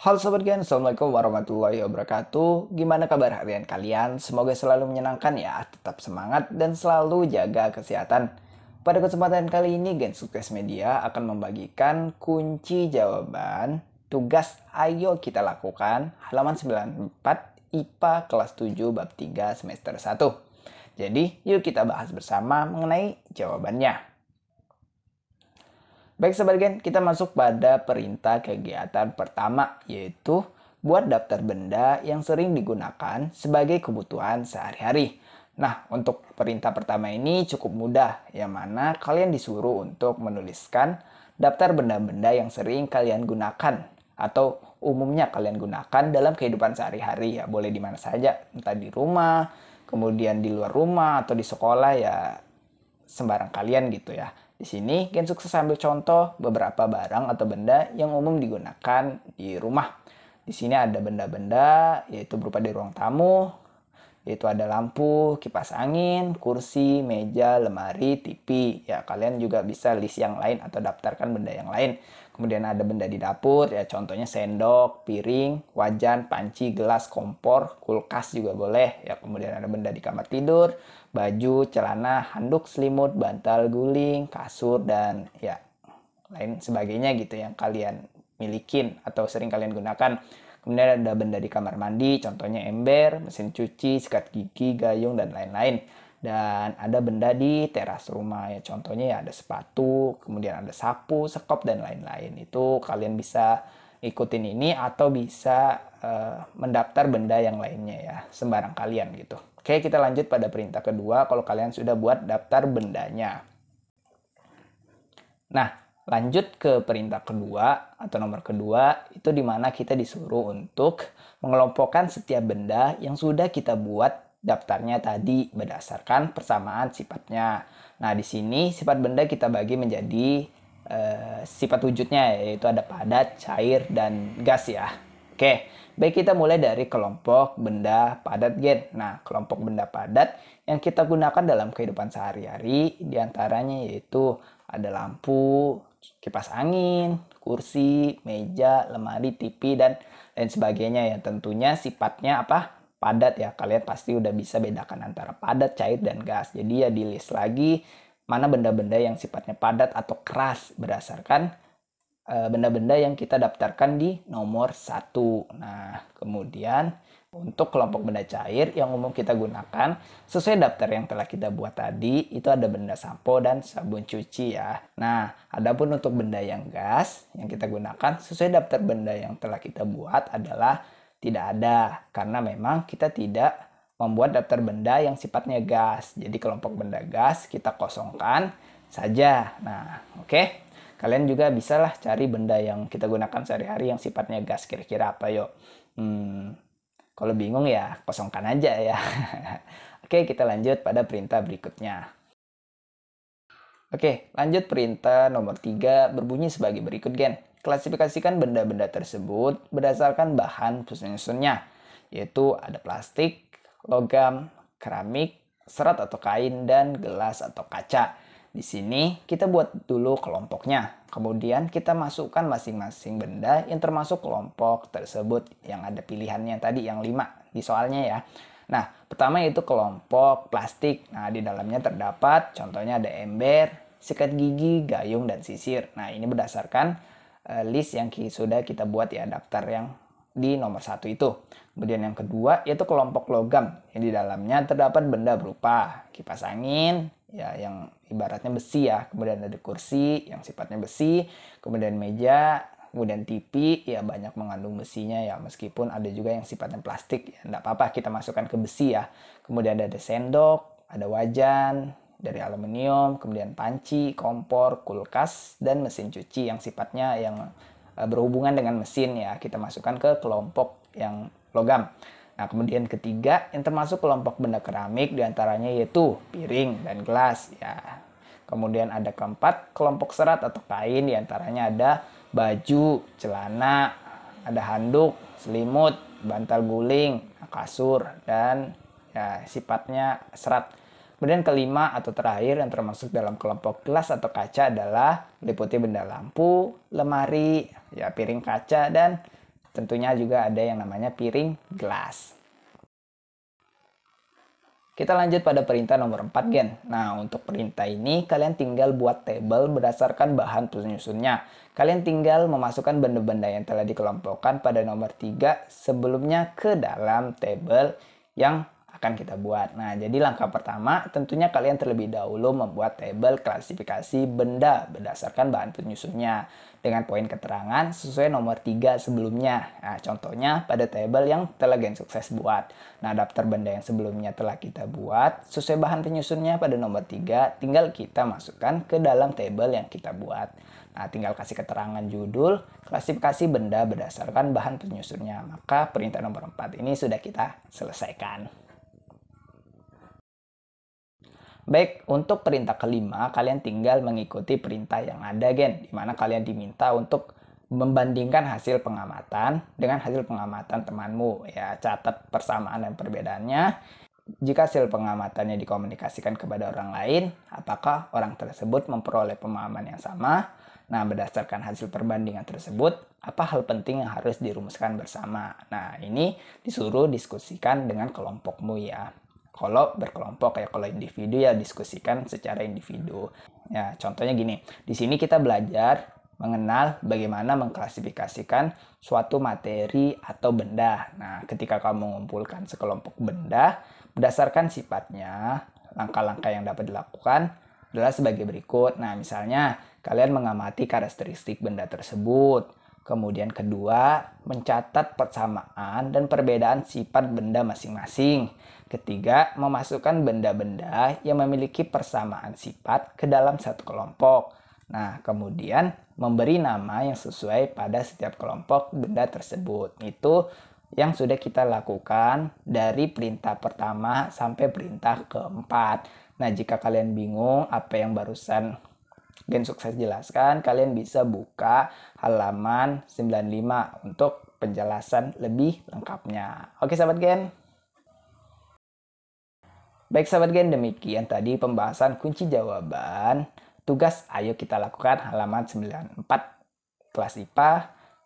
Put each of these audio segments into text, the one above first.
Halo Sobat Gen, Assalamualaikum warahmatullahi wabarakatuh. Gimana kabar harian kalian? Semoga selalu menyenangkan ya, tetap semangat dan selalu jaga kesehatan. Pada kesempatan kali ini Gen Sukses Media akan membagikan kunci jawaban tugas Ayo Kita Lakukan halaman 94 IPA kelas 7 bab 3 semester 1. Jadi yuk kita bahas bersama mengenai jawabannya. Baik Sobat Gen, kita masuk pada perintah kegiatan pertama, yaitu buat daftar benda yang sering digunakan sebagai kebutuhan sehari-hari. Nah, untuk perintah pertama ini cukup mudah, yang mana kalian disuruh untuk menuliskan daftar benda-benda yang sering kalian gunakan atau umumnya kalian gunakan dalam kehidupan sehari-hari ya, boleh di mana saja, entah di rumah, kemudian di luar rumah atau di sekolah ya, sembarang kalian gitu ya. Di sini Gen Sukses ambil contoh beberapa barang atau benda yang umum digunakan di rumah. Di sini ada benda-benda yaitu berupa di ruang tamu, yaitu ada lampu, kipas angin, kursi, meja, lemari, TV. Ya, kalian juga bisa list yang lain atau daftarkan benda yang lain. Kemudian ada benda di dapur, ya contohnya sendok, piring, wajan, panci, gelas, kompor, kulkas juga boleh. Ya, kemudian ada benda di kamar tidur, baju, celana, handuk, selimut, bantal guling, kasur, dan ya lain sebagainya gitu yang kalian milikin atau sering kalian gunakan. Kemudian ada benda di kamar mandi, contohnya ember, mesin cuci, sikat gigi, gayung, dan lain-lain. Dan ada benda di teras rumah, ya contohnya ya ada sepatu, kemudian ada sapu, sekop, dan lain-lain. Itu kalian bisa ikutin ini atau bisa mendaftar benda yang lainnya ya, sembarang kalian gitu. Oke, kita lanjut pada perintah kedua kalau kalian sudah buat daftar bendanya. Nah, lanjut ke perintah kedua atau nomor kedua, itu dimana kita disuruh untuk mengelompokkan setiap benda yang sudah kita buat daftarnya tadi berdasarkan persamaan sifatnya. Nah, di sini sifat benda kita bagi menjadi sifat wujudnya, yaitu ada padat, cair, dan gas ya. Oke, baik kita mulai dari kelompok benda padat Gen. Nah, kelompok benda padat yang kita gunakan dalam kehidupan sehari-hari diantaranya yaitu ada lampu, kipas angin, kursi, meja, lemari, TV, dan lain sebagainya ya. Tentunya sifatnya apa? Padat ya. Kalian pasti udah bisa bedakan antara padat, cair, dan gas. Jadi ya di list lagi mana benda-benda yang sifatnya padat atau keras berdasarkan benda-benda yang kita daftarkan di nomor 1. Nah, kemudian untuk kelompok benda cair yang umum kita gunakan sesuai daftar yang telah kita buat tadi, itu ada benda sampo dan sabun cuci ya. Nah, adapun untuk benda yang gas yang kita gunakan sesuai daftar benda yang telah kita buat adalah tidak ada, karena memang kita tidak membuat daftar benda yang sifatnya gas. Jadi kelompok benda gas kita kosongkan saja. Nah, oke. Kalian juga bisalah cari benda yang kita gunakan sehari-hari yang sifatnya gas, kira-kira apa yuk. Kalau bingung ya kosongkan aja ya. Oke, kita lanjut pada perintah berikutnya. Oke, lanjut perintah nomor 3 berbunyi sebagai berikut Gen. Klasifikasikan benda-benda tersebut berdasarkan bahan penyusunnya, yaitu ada plastik, logam, keramik, serat atau kain, dan gelas atau kaca. Di sini kita buat dulu kelompoknya. Kemudian kita masukkan masing-masing benda yang termasuk kelompok tersebut yang ada pilihannya tadi yang 5 di soalnya ya. Nah, pertama yaitu kelompok plastik. Nah, di dalamnya terdapat contohnya ada ember, sikat gigi, gayung, dan sisir. Nah, ini berdasarkan list yang sudah kita buat ya, daftar yang di nomor 1 itu. Kemudian yang kedua yaitu kelompok logam yang di dalamnya terdapat benda berupa kipas angin ya yang ibaratnya besi ya, kemudian ada kursi yang sifatnya besi, kemudian meja, kemudian TV ya banyak mengandung besinya ya, meskipun ada juga yang sifatnya plastik ya enggak apa-apa kita masukkan ke besi ya. Kemudian ada sendok, ada wajan dari aluminium, kemudian panci, kompor, kulkas, dan mesin cuci yang sifatnya yang berhubungan dengan mesin ya, kita masukkan ke kelompok yang logam. Nah, kemudian ketiga yang termasuk kelompok benda keramik diantaranya yaitu piring dan gelas ya. Kemudian ada keempat kelompok serat atau kain diantaranya ada baju, celana, ada handuk, selimut, bantal guling, kasur, dan ya sifatnya serat. Kemudian kelima atau terakhir yang termasuk dalam kelompok gelas atau kaca adalah meliputi benda lampu, lemari, ya piring kaca, dan tentunya juga ada yang namanya piring gelas. Kita lanjut pada perintah nomor 4 gen. Nah, untuk perintah ini kalian tinggal buat tabel berdasarkan bahan penyusunnya. Kalian tinggal memasukkan benda-benda yang telah dikelompokkan pada nomor 3 sebelumnya ke dalam tabel yang akan kita buat. Nah, jadi langkah pertama tentunya kalian terlebih dahulu membuat tabel klasifikasi benda berdasarkan bahan penyusunnya dengan poin keterangan sesuai nomor 3 sebelumnya. Nah, contohnya pada tabel yang telah Gen Sukses buat. Nah, daftar benda yang sebelumnya telah kita buat sesuai bahan penyusunnya pada nomor 3, tinggal kita masukkan ke dalam tabel yang kita buat. Nah, tinggal kasih keterangan judul, klasifikasi benda berdasarkan bahan penyusunnya. Maka perintah nomor 4 ini sudah kita selesaikan. Baik, untuk perintah kelima, kalian tinggal mengikuti perintah yang ada, gen. Dimana kalian diminta untuk membandingkan hasil pengamatan dengan hasil pengamatan temanmu. Ya, catat persamaan dan perbedaannya. Jika hasil pengamatannya dikomunikasikan kepada orang lain, apakah orang tersebut memperoleh pemahaman yang sama? Nah, berdasarkan hasil perbandingan tersebut, apa hal penting yang harus dirumuskan bersama? Nah, ini disuruh diskusikan dengan kelompokmu ya. Kalau berkelompok ya, kalau individu ya diskusikan secara individu. Ya, contohnya gini. Di sini kita belajar mengenal bagaimana mengklasifikasikan suatu materi atau benda. Nah, ketika kamu mengumpulkan sekelompok benda, berdasarkan sifatnya, langkah-langkah yang dapat dilakukan adalah sebagai berikut. Nah, misalnya kalian mengamati karakteristik benda tersebut. Kemudian kedua, mencatat persamaan dan perbedaan sifat benda masing-masing. Ketiga, memasukkan benda-benda yang memiliki persamaan sifat ke dalam satu kelompok. Nah, kemudian memberi nama yang sesuai pada setiap kelompok benda tersebut. Itu yang sudah kita lakukan dari perintah pertama sampai perintah keempat. Nah, jika kalian bingung apa yang barusan Gen Sukses jelaskan, kalian bisa buka halaman 95 untuk penjelasan lebih lengkapnya. Oke sahabat Gen. Baik sahabat Gen, demikian tadi pembahasan kunci jawaban tugas ayo kita lakukan halaman 94 kelas IPA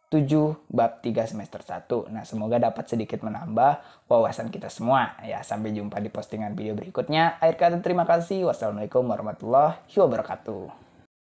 7 bab 3 semester 1. Nah, semoga dapat sedikit menambah wawasan kita semua. Ya, sampai jumpa di postingan video berikutnya. Akhir kata terima kasih. Wassalamualaikum warahmatullahi wabarakatuh.